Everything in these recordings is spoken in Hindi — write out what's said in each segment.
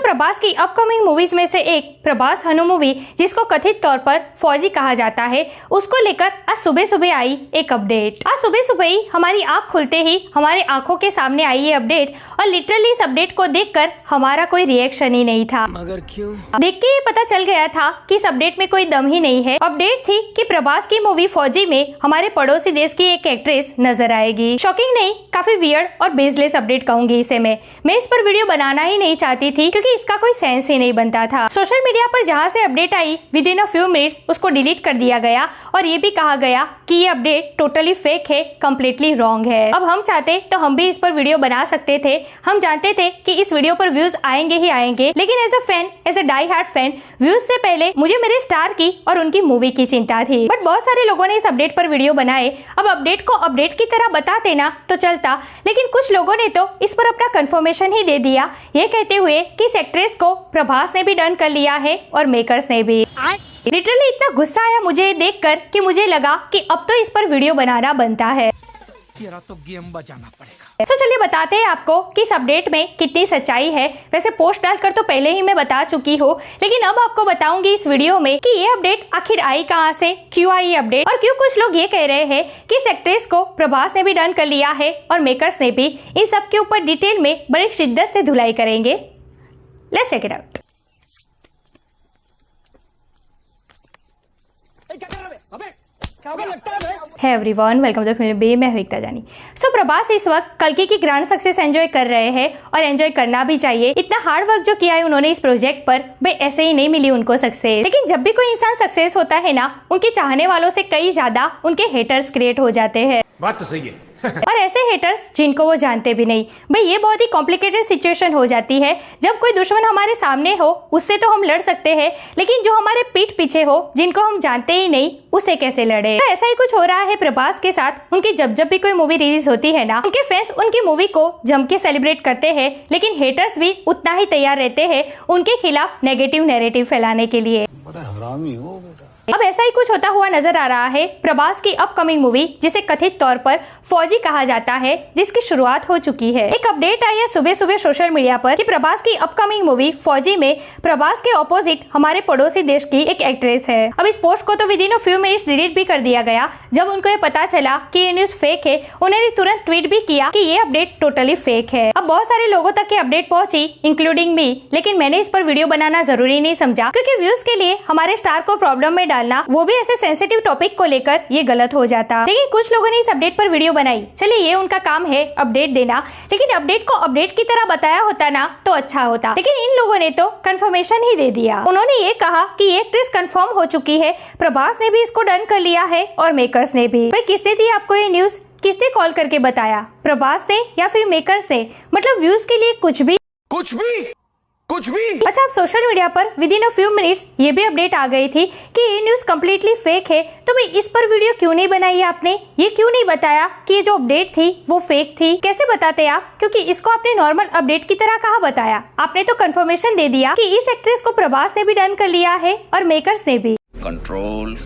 प्रभास की अपकमिंग मूवीज में से एक प्रभास हनु मूवी, जिसको कथित तौर पर फौजी कहा जाता है, उसको लेकर आज सुबह सुबह आई एक अपडेट। आज सुबह सुबह ही हमारी आंख खुलते ही हमारे आंखों के सामने आई ये अपडेट, और लिटरली इस अपडेट को देखकर हमारा कोई रिएक्शन ही नहीं था। मगर क्यों? देख के ये पता चल गया था कि इस अपडेट में कोई दम ही नहीं है। अपडेट थी कि प्रभास की मूवी फौजी में हमारे पड़ोसी देश की एक एक्ट्रेस नजर आएगी। शॉकिंग नहीं, काफी वियर्ड और बेसलेस अपडेट कहूंगी इसे मैं इस पर वीडियो बनाना ही नहीं चाहती थी, क्योंकि इसका कोई सेंस ही नहीं बनता था। सोशल मीडिया पर जहां से update I, with in a few minutes उसको डिलीट कर दिया गया, और ये भी कहा गया कि ये अपडेट टोटली फेक है, कम्प्लीटली रॉन्ग है। अब हम चाहते तो हम भी इस पर वीडियो बना सकते थे। हम जानते थे कि इस वीडियो पर व्यूज आएंगे ही आएंगे, लेकिन as a fan, as a die hard fan, views से पहले मुझे मेरे स्टार की और उनकी मूवी की चिंता थी। बट बहुत सारे लोगों ने इस अपडेट पर वीडियो बनाए। अब अपडेट को अपडेट की तरह बताते ना तो चलता, लेकिन कुछ लोगों ने तो इस पर अपना कंफर्मेशन ही दे दिया, ये कहते हुए कि इस एक्ट्रेस को प्रभास ने भी डन कर लिया है और मेकर्स ने भी। लिटरली इतना गुस्सा आया मुझे देखकर कि मुझे लगा कि अब तो इस पर वीडियो बनाना बनता है। तेरा तो गेम बजाना पड़ेगा। तो चलिए बताते हैं आपको कि इस अपडेट में कितनी सच्चाई है। वैसे पोस्ट डालकर तो पहले ही मैं बता चुकी हूँ, लेकिन अब आपको बताऊंगी इस वीडियो में कि ये अपडेट आखिर आई कहां से, क्यों आई अपडेट, और क्यों कुछ लोग ये कह रहे हैं कि इस एक्ट्रेस को प्रभास ने भी डन कर लिया है और मेकर्स ने भी। इन सब के ऊपर डिटेल में बड़ी शिद्दत से धुलाई करेंगे। Let's check it out. Hey everyone, welcome to film बे। मैं हुईता जानी। सो प्रभास इस वक्त कल्कि की ग्रैंड सक्सेस एंजॉय कर रहे हैं, और एंजॉय करना भी चाहिए। इतना हार्ड वर्क जो किया है उन्होंने इस प्रोजेक्ट पर, भाई ऐसे ही नहीं मिली उनको सक्सेस। लेकिन जब भी कोई इंसान सक्सेस होता है ना, उनके चाहने वालों से कई ज्यादा उनके हेटर्स क्रिएट हो जाते हैं। बात तो सही है। और ऐसे हेटर्स जिनको वो जानते भी नहीं। भाई ये बहुत ही कॉम्प्लिकेटेड सिचुएशन हो जाती है। जब कोई दुश्मन हमारे सामने हो, उससे तो हम लड़ सकते हैं, लेकिन जो हमारे पीठ पीछे हो, जिनको हम जानते ही नहीं, उसे कैसे लड़े। तो ऐसा ही कुछ हो रहा है प्रभास के साथ। उनकी जब भी कोई मूवी रिलीज होती है ना, उनके फैंस उनकी मूवी को जम के सेलिब्रेट करते हैं, लेकिन हेटर्स भी उतना ही तैयार रहते हैं उनके खिलाफ नेगेटिव नैरेटिव फैलाने के लिए। बड़ा हरामी हो बेटा। अब ऐसा ही कुछ होता हुआ नजर आ रहा है प्रभास की अपकमिंग मूवी, जिसे कथित तौर पर फौजी कहा जाता है, जिसकी शुरुआत हो चुकी है। एक अपडेट आई है सुबह सुबह सोशल मीडिया पर कि प्रभास की अपकमिंग मूवी फौजी में प्रभास के ऑपोजिट हमारे पड़ोसी देश की एक एक्ट्रेस है। अब इस पोस्ट को तो with in a few minutes delete भी कर दिया गया। जब उनको ये पता चला कि ये न्यूज फेक है, उन्होंने तुरंत ट्वीट भी किया कि ये अपडेट टोटली फेक है। अब बहुत सारे लोगों तक ये अपडेट पहुंची, इंक्लूडिंग मी, लेकिन मैंने इस पर वीडियो बनाना जरूरी नहीं समझा, क्योंकि व्यूज के लिए हमारे स्टार को प्रॉब्लम में डालना, वो भी ऐसे सेंसिटिव टॉपिक को लेकर, ये गलत हो जाता। लेकिन कुछ लोगों ने इस अपडेट पर वीडियो बनाई। चलिए, ये उनका काम है अपडेट देना, लेकिन अपडेट को अपडेट की तरह बताया होता ना तो अच्छा होता। लेकिन इन लोगों ने तो कंफर्मेशन ही दे दिया। उन्होंने ये कहा कि ये एक्ट्रेस कंफर्म हो चुकी है, प्रभास ने भी इसको डन कर लिया है और मेकर्स ने भी। भाई किसने दी आपको ये न्यूज? किसने कॉल करके बताया? प्रभास ने या फिर मेकर्स ने? मतलब व्यूज के लिए कुछ भी। अच्छा, अब सोशल मीडिया पर with in a few minutes ये भी अपडेट आ गई थी कि ये न्यूज कम्प्लीटली फेक है। तो भाई इस पर वीडियो क्यों नहीं बनाई आपने? ये क्यों नहीं बताया कि ये जो अपडेट थी वो फेक थी? कैसे बताते आप? क्योंकि इसको आपने नॉर्मल अपडेट की तरह कहाँ बताया? आपने तो कंफर्मेशन दे दिया कि इस एक्ट्रेस को प्रभास ने भी डन कर लिया है और मेकर्स ने भी। कंट्रोल।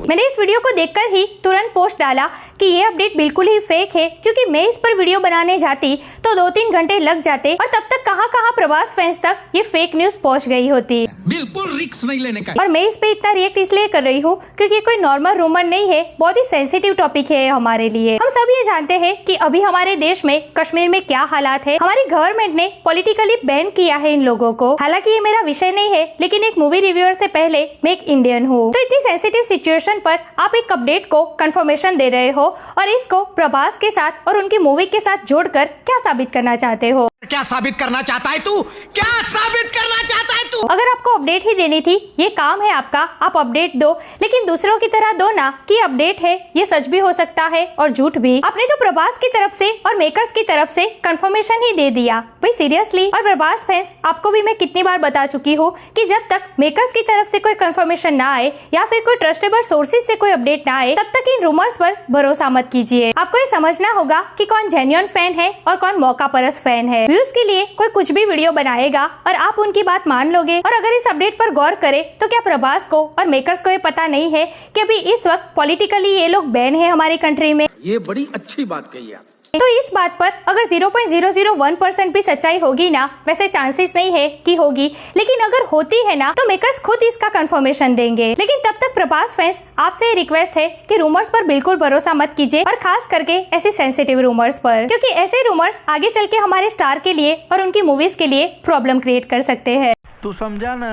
मैंने इस वीडियो को देखकर ही तुरंत पोस्ट डाला कि ये अपडेट बिल्कुल ही फेक है, क्योंकि मैं इस पर वीडियो बनाने जाती तो 2-3 घंटे लग जाते, और तब तक कहां प्रभास फैंस तक ये फेक न्यूज पहुंच गई होती। बिल्कुल रिस्क नहीं लेने का। और मैं इस पे इतना रिएक्ट इसलिए कर रही हूँ क्योंकि कोई नॉर्मल रूमर नहीं है, बहुत ही सेंसिटिव टॉपिक है हमारे लिए। हम सब ये जानते हैं कि अभी हमारे देश में कश्मीर में क्या हालात है। हमारी गवर्नमेंट ने पॉलिटिकली बैन किया है इन लोगों को। हालांकि ये मेरा विषय नहीं है, लेकिन एक मूवी रिव्यूअर से पहले मैं एक इंडियन हूँ। तो इतनी सेंसिटिव सिचुएशन पर आप एक अपडेट को कंफर्मेशन दे रहे हो, और इसको प्रभास के साथ और उनकी मूवी के साथ जोड़कर क्या साबित करना चाहते हो? क्या साबित करना चाहता है तू? क्या साबित करना चाहता है तू? अगर आपको अपडेट ही देनी थी, ये काम है आपका, आप अपडेट दो, लेकिन दूसरों की तरह दो ना कि अपडेट है, ये सच भी हो सकता है और झूठ भी। आपने तो प्रभास की तरफ से और मेकर्स की तरफ से कंफर्मेशन ही दे दिया। भाई सीरियसली। और प्रभास फैंस, आपको भी मैं कितनी बार बता चुकी हूँ कि जब तक मेकर्स की तरफ से कोई कंफर्मेशन ना आए या फिर कोई ट्रस्टेबल सोर्सेज से कोई अपडेट ना आए, तब तक इन रूमर्स पर भरोसा मत कीजिए। आपको ये समझना होगा कि कौन जेन्युइन फैन है और कौन मौका परस्त फैन है। व्यूज के लिए कोई कुछ भी वीडियो बनाएगा और आप उनकी बात मान लोगे। और अगर इस अपडेट पर गौर करें तो क्या प्रभास को और मेकर्स को ये पता नहीं है कि अभी इस वक्त पॉलिटिकली ये लोग बैन है हमारी कंट्री में? ये बड़ी अच्छी बात कही आप। तो इस बात पर अगर 0.001% भी सच्चाई होगी ना, वैसे चांसेस नहीं है कि होगी, लेकिन अगर होती है ना तो मेकर्स खुद इसका कंफर्मेशन देंगे। लेकिन तब तक प्रभास फैंस आपसे रिक्वेस्ट है कि रूमर्स पर बिल्कुल भरोसा मत कीजिए, और खास करके ऐसे सेंसिटिव रूमर्स पर, क्योंकि ऐसे रूमर्स आगे चल के हमारे स्टार के लिए और उनकी मूवीज के लिए प्रॉब्लम क्रिएट कर सकते हैं। तू समझा ना?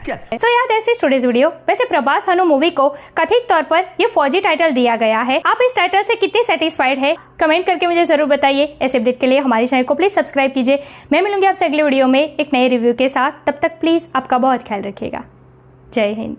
चल। सो यार दैट्स इट टुडेज वीडियो। वैसे प्रभास हनु मूवी को कथित तौर पर ये फौजी टाइटल दिया गया है। आप इस टाइटल से कितने सेटिस्फाइड है कमेंट करके मुझे जरूर बताइए। ऐसे अपडेट के लिए हमारे चैनल को प्लीज सब्सक्राइब कीजिए। मैं मिलूंगी आपसे अगले वीडियो में एक नए रिव्यू के साथ। तब तक प्लीज आपका बहुत ख्याल रखिएगा। जय हिंद।